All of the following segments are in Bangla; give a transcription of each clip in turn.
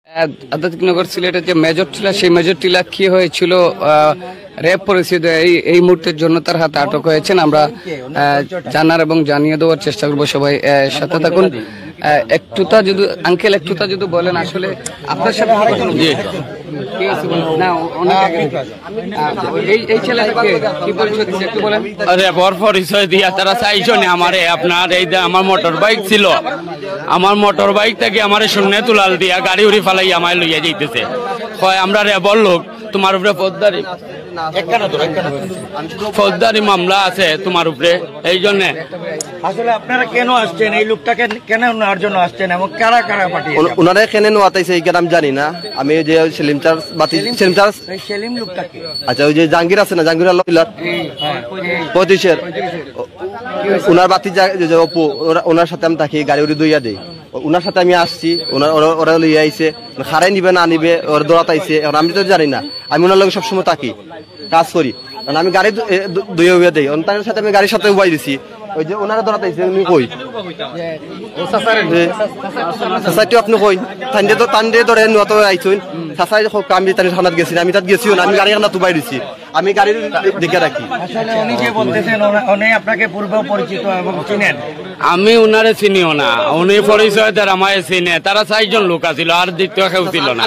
আধ্যাত্মিকনগর সিলেটের যে মেজর টিলা, সেই মেজর টিলা কি হয়েছিল র্যাব পরিস্থিতি এই মুহূর্তের জন্য তার হাতে আটক হয়েছেন। আমরা জানার এবং জানিয়ে দেওয়ার চেষ্টা করবো, সবাই সাথে থাকুন। একটুটা যদি আঙ্কেল একটুটা যদি বলেন আসলে আপনার সাথে এই ছেলেটাকে কি পরিচয় দিচ্ছে একটু বলেন। র্যাবর পরিচয় দিয়া তারা চাইছো না আমারে, আপনার এই আমার মোটর বাইক ছিল, আমার মোটর বাইক থেকে আমার শূন্য তুলাল দিয়া গাড়ি উড়ি ফালাই আমায় লইয়া যাইতেছে। হয় আমরা র্যাবর লোক, তোমার উপরে ফৌজদারি মামলা আছে তোমার উপরে, এই জন্য। আসলে আপনারা কেন আসছেন, এই লোকটাকে কেন নেওয়ার জন্য আসছেন এবং কারা কারা পাঠিয়েছেন? ওনারা কেন নেওয়াতাইছে এই আমি জানি না। আমি ওই যে সেলিম চার্জ সেলিম লোকটাকে, আচ্ছা ওই যে জাহাঙ্গীর আছে না, জাহাঙ্গীর আল্লাহ 25-এর ওনার বাতি অপু, ওনার সাথে আমি থাকি, গাড়ি উড়ি দইয়া দিই। ওনার সাথে আমি আসছি, ওরা লইয়া আইছে, খারাই নিবে না নিবে ওরা দৌড়াতাইছে। আমি তো জানি না, আমি ওনার লগে সবসময় থাকি, কাজ করি, আমি গাড়ি দইয়া উইয়া দিই। তার সাথে আমি গাড়ির সাথে উবাই দিছি। ওই যে ওনারা দৌড়াতাইছে, উনি কই আপনি কই টান্ডে ধরে নত আইসুন সাসাই আমি তার থানাত গেছি, আমি তাত গেছিও না, আমি গাড়ি কান্না তুবাই দিছি, আমি গাড়ির দিকে রাখি। আসলে উনি যে বলতেছেন উনি আপনাকে পূর্বে পরিচিত এবং চিনেন? আমি উনারে চিনিও না, উনি পরিচয় তার আমায় চিনে। তারা 4জন লোক আছিল, আর দ্বিতীয় কেউ ছিল না।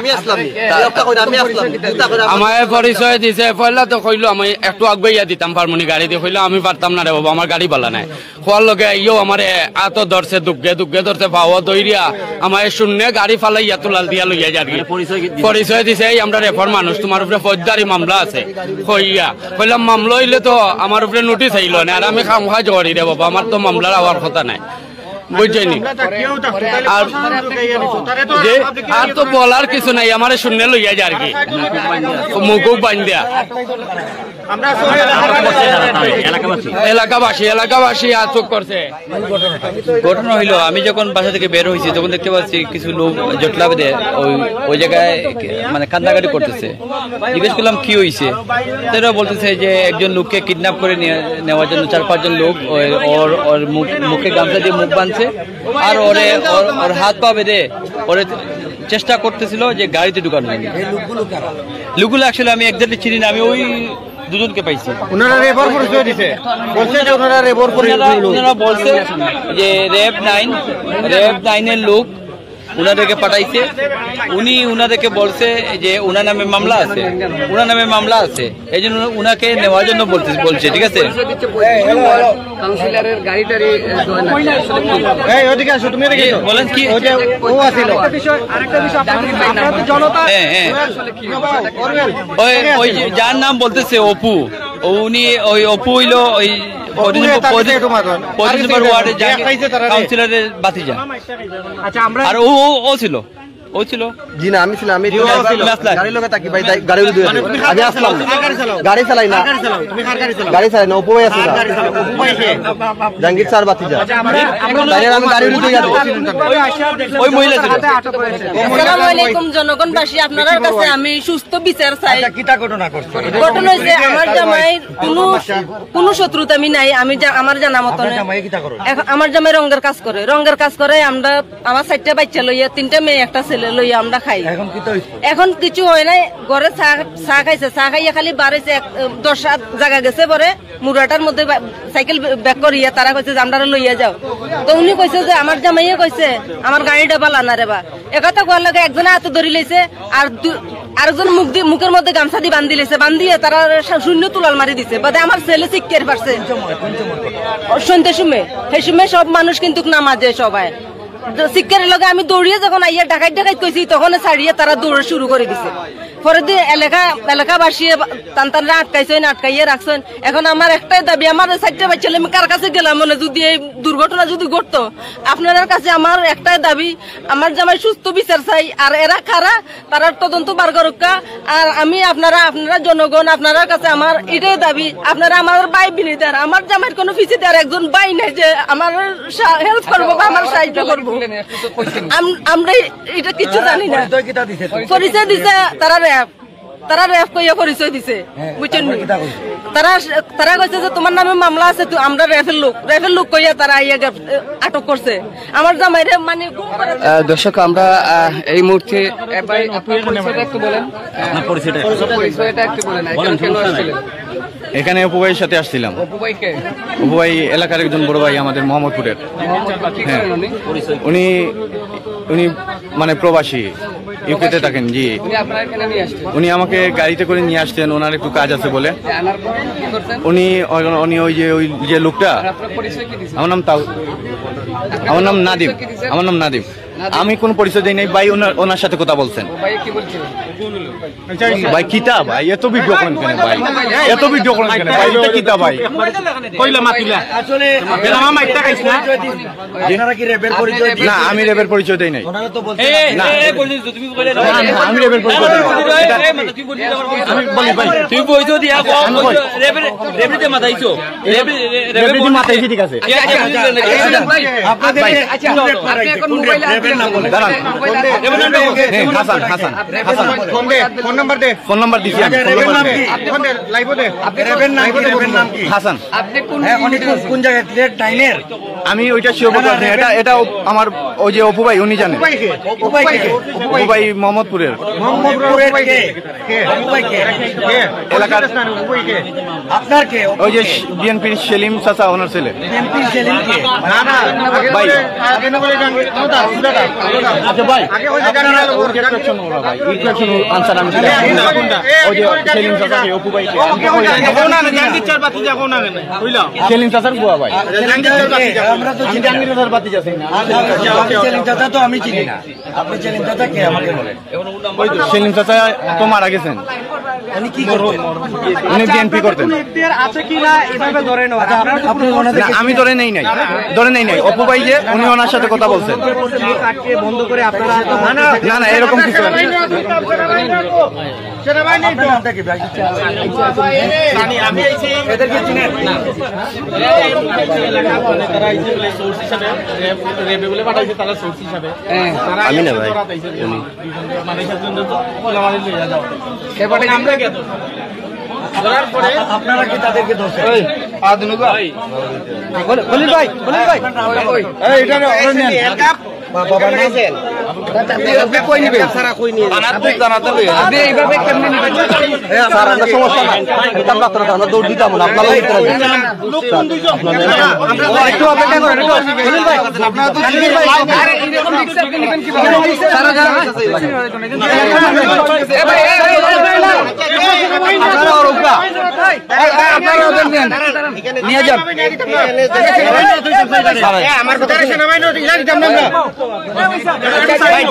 আমায় পরিচয় দিছে, পয়লা তো কইলো আমি একটু আগাইয়া দিতাম পারমনি গাড়ি দিয়ে, কইলো আমি পারতাম না রে বাবা, আমার গাড়ি বলা নাই। খোয়ার লগে ইও আমার আত ধরছে, দুগ্গে ধরছে, পাওয়া দইরিয়া আমায় শূন্য গাড়ি ফালাইয়া তুলাল দিয়া লইয়া যাবি। পরিচয় দিছে এই আমরা রেফার মানুষ, তোমার উপরে ফৌজদারি মামলা আছে। কইয়া কইলাম মামলা হইলে তো আমার উপরে নোটিশ আইল না, আর আমি খাম খাজ করি রে বাবা, আমার তো মামলার হওয়ার কথা নাই, বুঝছেনি। আর তো বলার কিছু নাই, আমার শূন্য লইয়া যায় আর কি, মুখুক বান দিয়া। এলাকাবাসী চোখ করছে। ঘটনা হইলো, আমি যখন বাসা থেকে বের হয়েছি তখন দেখতে পাচ্ছি কিছু লোক জটলা বেঁধে ওই জায়গায় মানে কান্দাকাটি করতেছে। জিজ্ঞেস করলাম কি হয়েছে, তারা বলতেছে যে একজন লোককে কিডন্যাপ করে নেওয়ার জন্য 4-5 জন লোক ওর মুখে গামছা দিয়ে মুখ বাঁধছে, আর ওর হাত পা বেঁধে ওরে চেষ্টা করতেছিল যে গাড়িতে ঢুকানো। লোকগুলো অ্যাকচুয়ালি আমি একজাক্টলি চিনি না, আমি ওই দুজনকে পাইছি। ওনারা রেবর পরিচয় দিছে, বলছে যে ওনারা রেবর পরিচয়, ওনারা বলছে যে র্যাব 9-এর লোক উনাদেরকে পাঠাইছে। উনি উনাদেরকে বলছে যে উনার নামে মামলা আছে, এই জন্য উনাকে নেওয়ার জন্য বলছে। ঠিক আছে, বলেন কি ওই যার নাম বলতেছে অপু, উনি ওই অপু হইলো ওই কাউন্সিলরের বাতিজা। আর ও ছিল জি না, আমি ছিলাম, আমি গাড়ি লগে থাকি ভাই, গাড়ি উড়ি দইয়া দিই। আমি আসলাম না, গাড়ি চালাই না, অপু ভাই আছে, জাহাঙ্গীর স্যার বাতিজা, আমি গাড়ি উড়ি দইয়া দিই। ওই মহিলা ছিল। আসসালামু আলাইকুম জনগণবাসী, আপনাদের কাছে আমি সুস্থ বিচার চাই। কিটা ঘটনা করছে? ঘটনা হইছে আমার জামাই কোনো শত্রুতা আমি নাই, আমি আমার জানা মতন আমার জামাই রঙের কাজ করে। আমরা আমার 4টা বাচ্চা লইয়া, 3টা মেয়ে একটা ছেলে লইয়া আমরা খাই। এখন কিছু হয় নাই, ঘরে চা খাইছে, চা খাইয়া খালি বাড়াইছে 10 জায়গা গেছে, পরে মুরাটার মধ্যে সাইকেল ব্যাক করিয়া তারা কইছে যে আমরা লইয়া যাও। তো উনি কইছে যে আমার জামাইয়ে কইছে আমার গাড়িটা বালা না রে বা, একথা কোয়ার লাগে একজনে হাতে ধরি লইছে, আর আরেকজন মুখের মধ্যে গামছা দিয়ে বান্ধি লেছে, বান্ধিয়ে তারা শূন্য তুলাল মারি দিছে। বাদে আমার ছেলে শিক্ষার পারছে সন্ধ্যে সময়, সেই সময় সব মানুষ কিন্তু নামাজে সবাই শিক্ষার লগে। আমি দৌড়িয়ে যখন আইয়া ডাকাইত কইছি, তখন ছাড়িয়ে তারা দৌড় শুরু করে দিছে। পরে দিয়ে এলাকাবাসী টানটানরা আটকাইয়ে রাখছেন। এখন আমার একটাই দাবি, আমার 4টা বাচ্চা আমি কার কাছে গেলাম, মানে যদি এই দুর্ঘটনা যদি ঘটতো, আপনার কাছে আমার একটাই দাবি, আমার জামাই সুস্থ বিচার চাই। আর এরা কারা, তারা তদন্ত বার করুকা। আর আমি আপনারা জনগণ, আপনার কাছে আমার এটাই দাবি, আপনারা আমার ভাই বিনিদার, আমার জামাইয়ের কোনো ফিসিদার একজন ভাই নাই যে আমার হেল্প করবো বা আমার সাহায্য করবো। আমরা এটা কিছু জানি না। পরিচয় দিছে তারা র্যাব কইয়া পরিচয় দিছে, বুঝছেন? তারা কইছে যে তোমার নামে মামলা আছে, আমরা রেফের লোক কইয়া তারা আটক করছে আমার জামাইরে, মানে দর্শক আমরা এই মুহূর্তে ভাই আপনার পরিচয়টা একটু বলেন। পরিচয়টা একটু বলেন, কেন আসছিলেন? এখানে অপু ভাইয়ের সাথে আসছিলাম। অপু ভাইকে? অপু ভাই এলাকার একজন বড় ভাই আমাদের মোহাম্মদপুরের। হ্যাঁ, উনি উনি মানে প্রবাসী, ইউকেতে থাকেন। জি, উনি আমাকে গাড়িতে করে নিয়ে আসতেন, ওনার একটু কাজ আছে বলে। উনি ওই যে লোকটা, আমার নাম নাদিম। আমি কোন পরিচয় দিই নাই ভাই, ওনার সাথে কথা বলছেন। ভাই কিতা ভাই এত ভিডিও করেন কেন ভাই, এত ভিডিও করেন কেন ভাই, এটা কিতা ভাই? আসলে না, আমি রেবের পরিচয় দেই নাই। ওনারা তো বলছে না, আমি রেবের পরিচয় দেই নাই। আমি বলি ভাই, তুই বইতো দিয়া রেবরিতে মাথাইছো, রেবের মাথায় ঠিক আছে। আপনাদের ফোন নাম্বার দিছি আমি। হাসান, কোন জায়গায় টাইনের? আমি ওইটা শিওর বলতে পারছি না। এটা আমার ওই যে অপু ভাই, উনি জানেন। অপু ভাই মোহাম্মদপুরের এলাকার। আপনার কে? ওই যে বিএনপির সেলিম চাচা, ওনার ছেলে। ভাই আচ্ছা ভাই, সেলিম চাচার বুয়া ভাই। তো আমি চিনি না। আপনি সেলিম চাচা কে আমাকে বলেন? সেলিম চাচা তো মারা গেছেন। উনি কি করতেন? উনি বিএনপি করতেন। আমি ধরে নেই নাই। অপু ভাই যে উনি ওনার সাথে কথা বলছেন। না না, এরকম কিছু না। আমি না ভাই, আপনারা কি তাদেরকে ধরছেন? দৌড় দিতাম না, আপনারা একটু অপেক্ষা করেন। নিয়ে যান। আমার কথা সেনাবাহিনী দিতাম না।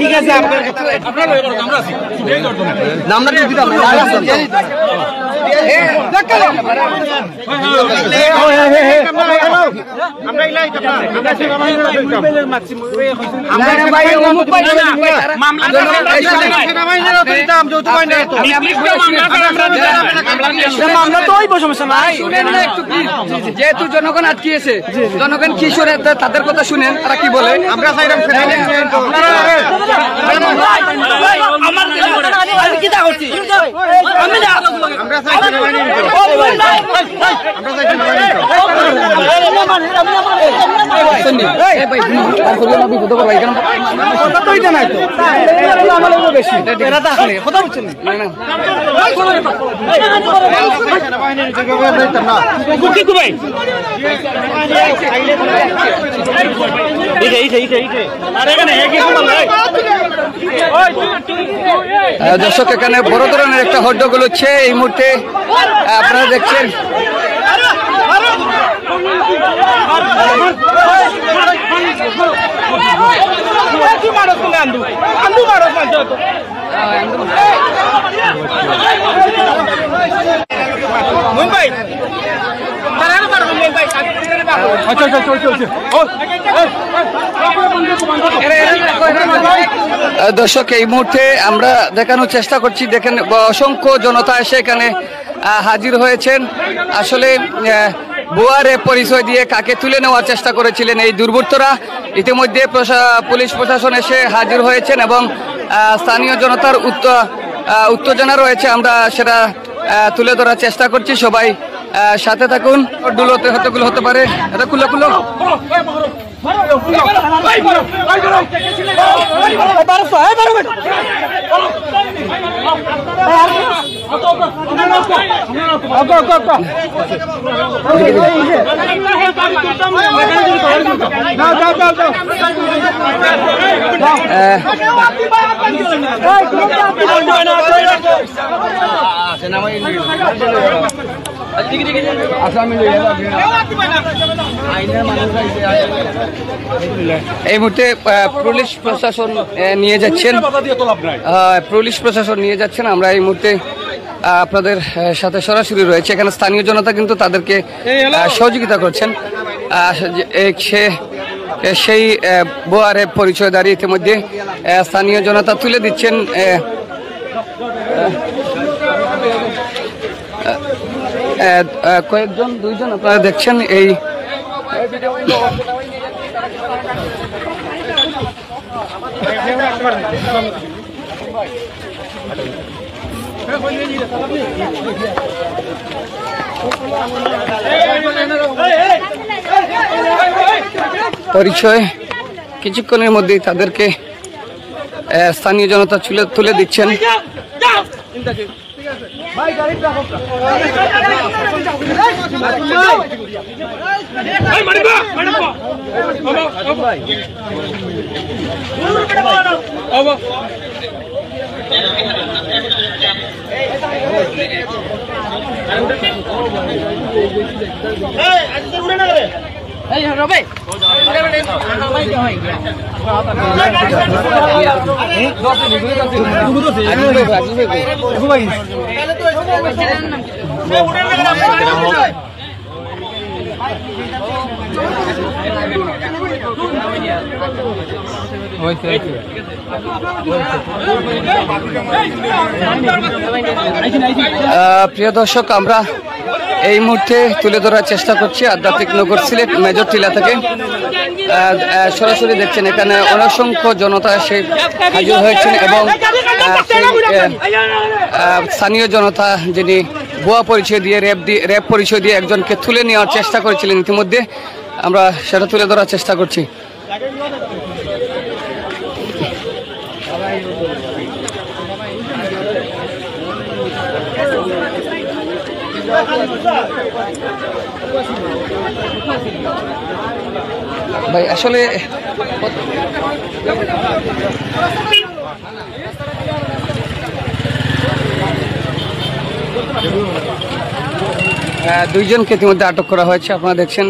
ঠিক আছে, নামটা দিতাম যেহেতু জনগণ আটকিয়েছে, জনগণ কি শুনে তাদের কথা শুনেন, তারা কি বলে। আমরা দর্শক এখানে বড় ধরনের একটা হট্টগোল হচ্ছে এই মুহূর্তে, আপনারা দেখছেন। দর্শক এই মুহূর্তে আমরা দেখানোর চেষ্টা করছি, দেখেন অসংখ্য জনতা এসে এখানে হাজির হয়েছেন। আসলে বুয়ারে পরিচয় দিয়ে কাকে তুলে নেওয়ার চেষ্টা করেছিলেন এই দুর্বৃত্তরা। ইতিমধ্যে পুলিশ প্রশাসন এসে হাজির হয়েছেন এবং স্থানীয় জনতার উত্তেজনা রয়েছে, আমরা সেটা তুলে ধরার চেষ্টা করছি। সবাই সাথে থাকুন, ডুলোতে হতগুলো হতে পারে। এটা খুলো খুলো। এই মুহূর্তে পুলিশ প্রশাসন নিয়ে যাচ্ছেন, আমরা এই মুহূর্তে আপনাদের সাথে সরাসরি রয়েছে। এখানে স্থানীয় জনতা কিন্তু তাদেরকে সহযোগিতা করছেন। সেই বোয়ারে পরিচয় দাঁড়িয়ে ইতিমধ্যে স্থানীয় জনতা তুলে দিচ্ছেন কয়েকজন, দুইজন আপনারা দেখছেন এই পরিচয় কিছুক্ষণের মধ্যেই তাদেরকে স্থানীয় জনতা তুলে দিচ্ছেন। প্রিয় দর্শক, আমরা এই মুহূর্তে তুলে ধরার চেষ্টা করছি আধ্যাত্মিক নগর সিলেট মেজর টিলা থেকে। সরাসরি দেখছেন এখানে অসংখ্য জনতা এসে হাজির হয়েছেন এবং স্থানীয় জনতা যিনি ভুয়া পরিচয় দিয়ে র্যাব পরিচয় দিয়ে একজনকে তুলে নেওয়ার চেষ্টা করেছিলেন, ইতিমধ্যে আমরা সেটা তুলে ধরার চেষ্টা করছি। ভাই আসলে দুইজনকে ইতিমধ্যে আটক করা হয়েছে। আপনারা দেখছেন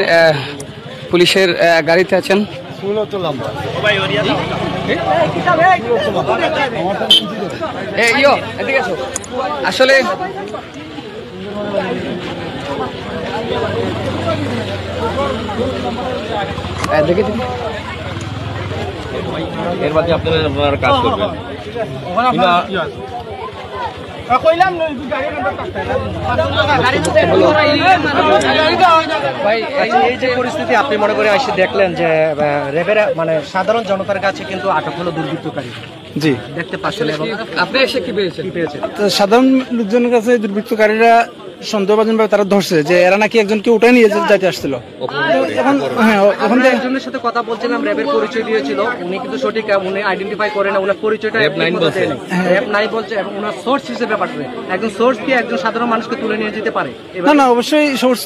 পুলিশের গাড়িতে আছেন। আসলে এর বাদে আপনারা কাজ করবেন। এই যে পরিস্থিতি আপনি মনে করে এসে দেখলেন যে র্যাবের মানে সাধারণ জনতার কাছে কিন্তু আটক হলো দুর্বৃত্তকারী, জি দেখতে পাচ্ছেন, এবং আপনি এসে কি পেয়েছেন? সাধারণ লোকজনের কাছে দুর্বৃত্তকারীরা সন্দেহভাজন ভাবে তারা ধরছে যে এরা নাকি একজনকে উঠাই নিয়ে যাইতে আসছিল। এখন আমরা একজনের সাথে কথা বলছিলাম, র্যাবের পরিচয় দিয়েছিল, উনি কিন্তু সঠিক উনি আইডেন্টিফাই করে না, ওনার পরিচয়টা র্যাব 9 বলছে এবং ওনার সোর্স হিসেবে পাঠাবে। একজন সোর্স কি একজন সাধারণ মানুষকে তুলে নিয়ে যেতে পারে? না না, অবশ্যই সোর্স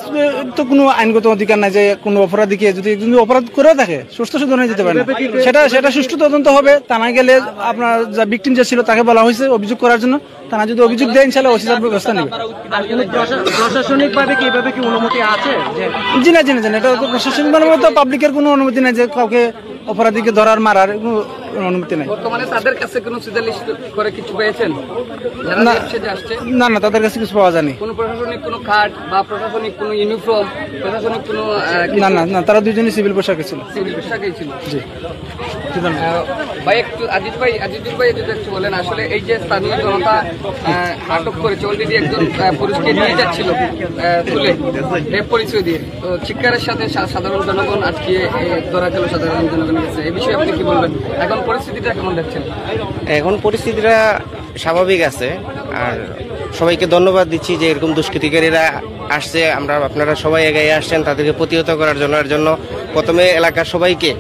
তো কোনো আইনগত অধিকার নাই যে কোনো অপরাধীকে যদি অপরাধ করে থাকে সোর্স তো শুধু নিয়ে যেতে পারে না। সেটা সুষ্ঠু তদন্ত হবে। তা না গেলে আপনার যা ভিকটিম যে ছিল তাকে বলা হয়েছে অভিযোগ করার জন্য, তা না যদি অভিযোগ দেয় ইনশাআল্লাহ ওসিসার ব্যবস্থা নেবে। প্রশাসনিক ভাবে কি এভাবে কি অনুমতি আছে? জি না, এটা প্রশাসনিক ভাবে তো পাবলিকের কোনো অনুমতি নাই যে কাউকে অপরাধীকে ধরার মারার কোনো অনুমতি নাই। বর্তমানে তাদের কাছে কোনো সুপারিশ করে কিছু পেয়েছেন? না, তাদের কাছে কিছু পাওয়া যায়নি। কোনো প্রশাসনিক কোনো কার্ড বা প্রশাসনিক কোনো ইউনিফর্ম, প্রশাসনিক কোনো না, তারা দুইজনই সিভিল পোশাকে ছিল। জি। ভাই একটু আজিজ ভাই যদি একটু বলেন, আসলে এই যে স্থানীয় জনতা আটক করেছে, অলরেডি একজন পুলিশকে নিয়ে যাচ্ছিল তুলে র্যাব পরিচয় দিয়ে, তো চিৎকারের সাথে সাধারণ জনগণ আজকে ধরা গেল সাধারণ জনগণের কাছে, এই বিষয়ে আপনি কি বলবেন? এখন পরিস্থিতিটা কেমন দেখছেন? এখন পরিস্থিতিটা স্বাভাবিক আছে, আর সবাইকে ধন্যবাদ দিচ্ছি যে এরকম দুষ্কৃতিকারীরা আসছে, আপনারা সবাই এগিয়ে আসছেন তাদেরকে প্রতিহত করার জন্য। এর জন্য প্রথমে এলাকার সবাইকে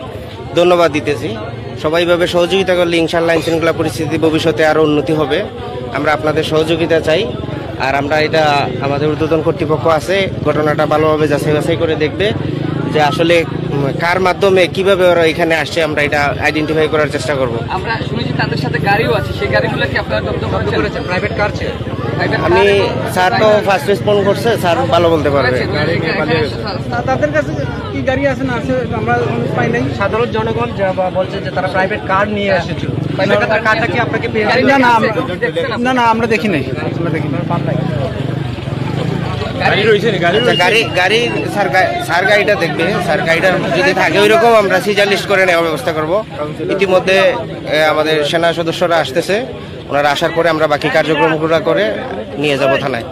ধন্যবাদ দিতেছি। সবাই ভাবে সহযোগিতা করলে ইনশাআল্লাহ আইন শৃঙ্খলা পরিস্থিতি ভবিষ্যতে আরও উন্নতি হবে। আমরা আপনাদের সহযোগিতা চাই। আর আমরা এটা আমাদের ঊর্ধ্বতন কর্তৃপক্ষ আছে, ঘটনাটা ভালোভাবে যাচাই বাছাই করে দেখবে যে আসলে কার মাধ্যমে কিভাবে ওরা এখানে আসছে, আমরা এটা আইডেন্টিফাই করার চেষ্টা করব। আমরা শুনেছি তাদের সাথে গাড়িও আছে, সেই গাড়িগুলো কি আপনারা জব্দ করেছেন? প্রাইভেট কার ছিল? আমি স্যার তো ফার্স্ট রেসপন্ড করছে, স্যার ভালো বলতে পারবে। তাদের কাছে কি গাড়ি আছে না আছে আমরা পাই নাই। সাধারণ জনগণ বলছে যে তারা প্রাইভেট কার নিয়ে এসেছিল, কারটা কি আপনাকে না না আমরা দেখি নাই, আমরা দেখি নাই। গাড়ি স্যার গাড়িটা দেখবে, স্যার গাড়িটা যদি থাকে ওই রকম আমরা সিজার লিস্ট করে নেওয়ার ব্যবস্থা করব। ইতিমধ্যে আমাদের সেনা সদস্যরা আসতেছে, ওনারা আসার পরে আমরা বাকি কার্যক্রমগুলো করে নিয়ে যাব থানায়।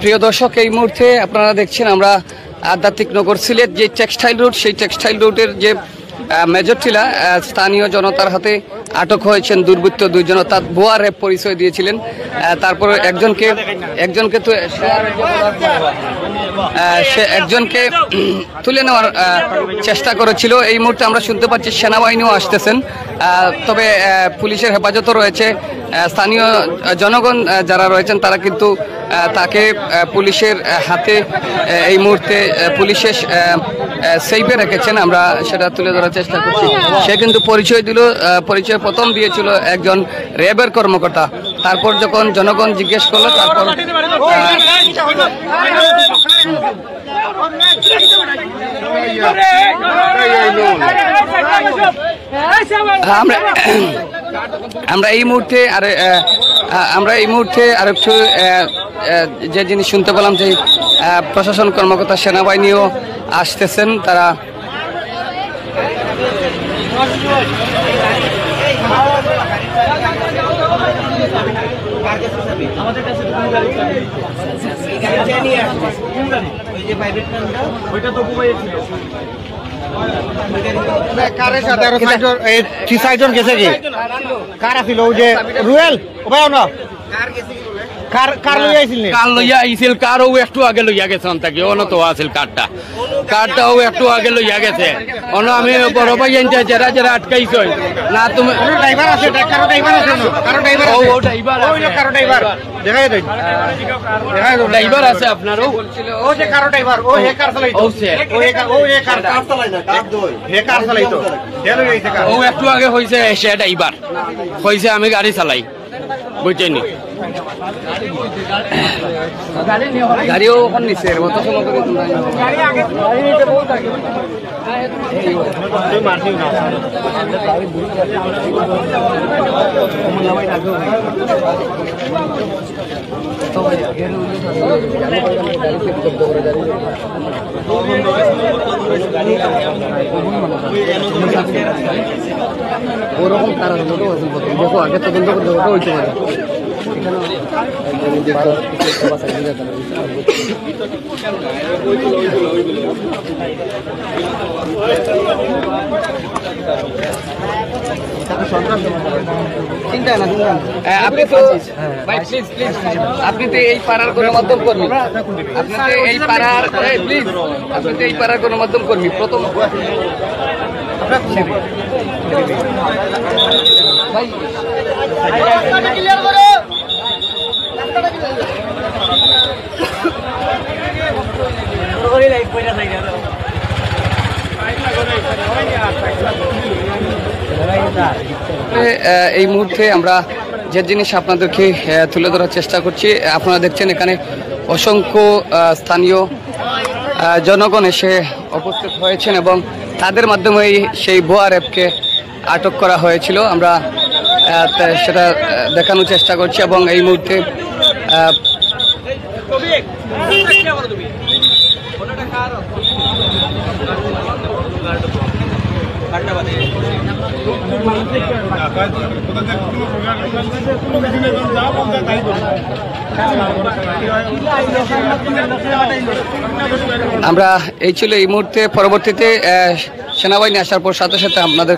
প্রিয় দর্শক, এই মুহূর্তে আপনারা দেখছেন আমরা আধ্যাত্মিক নগর সিলেট যে টেক্সটাইল রুট, সেই টেক্সটাইল রুটের যে মেজর টিলা স্থানীয় জনতার হাতে আটক হয়েছেন দুর্বৃত্ত দুইজন, অর্থাৎ ভুয়া র্যাব পরিচয় দিয়েছিলেন। তারপরে একজনকে তো সে একজনকে তুলে নেওয়ার চেষ্টা করেছিল। এই মুহূর্তে আমরা শুনতে পাচ্ছি সেনাবাহিনীও আসতেছেন, তবে পুলিশের হেফাজতও রয়েছে। স্থানীয় জনগণ যারা রয়েছেন তারা কিন্তু তাকে পুলিশের হাতে এই মুহূর্তে পুলিশের সেফে রেখেছেন। আমরা সেটা তুলে ধরার চেষ্টা করছি। সে কিন্তু পরিচয় দিল, পরিচয় প্রথম দিয়েছিল একজন র্যাবের কর্মকর্তা। তারপর যখন জনগণ জিজ্ঞেস করলো, তারপর আমরা এই মুহূর্তে আরেকটু যে জিনিস শুনতে পেলাম যে প্রশাসন কর্মকর্তা সেনাবাহিনীও আসতেছেন। তারা গেছে কি কার আছিল ওই যে রুয়েল না কার লইয়া আইছিল, কারও একটু আগে লইয়া গেছে তাকে, অন্য তো আছিল কারটাও একটু আগে লইয়া গেছে। অন্য আমি বড় ভাই জানতে যারা যারা আটকাইছ না, তুমি ড্রাইভার আছে, কারো ড্রাইভার আছে, কারো ড্রাইভার আছে, ও ড্রাইভার ওই কারো ড্রাইভার দেখাই দেন, ড্রাইভার আছে আপনার, ও যে কারো ড্রাইভার, ও হে কার চালাইতো, ও হে কার চালাই না, কার দই হে কার চালাইতো, হেলো এইছে কার, ও একটু আগে হইছে সে ড্রাইভার হইছে, আমি গাড়ি চালাই, বুঝছেন? গাড়িও ওখানে নিচ্ছে মতো সময় করে ওরকম কারণ দেখো আগে তদন্ত করতে হইতে পারে। আপনি তো ভাই প্লিজ আপনি তো এই পাড়ার গণমাধ্যম কর্মী, আপনি তো এই পাড়ার প্লিজ আপনি তো এই পাড়ার গণমাধ্যম কর্মী। প্রথম ভাই এই মুহূর্তে আমরা যে জিনিস আপনাদেরকে তুলে ধরার চেষ্টা করছি, আপনারা দেখছেন এখানে অসংখ্য স্থানীয় জনগণ এসে উপস্থিত হয়েছেন এবং তাদের মাধ্যমেই সেই ভুয়া র্যাবকে আটক করা হয়েছিল। আমরা সেটা দেখানোর চেষ্টা করছি এবং এই মুহূর্তে আমরা এই ছিল এই মুহূর্তে। পরবর্তীতে সেনাবাহিনী আসার পর সাথে সাথে আপনাদের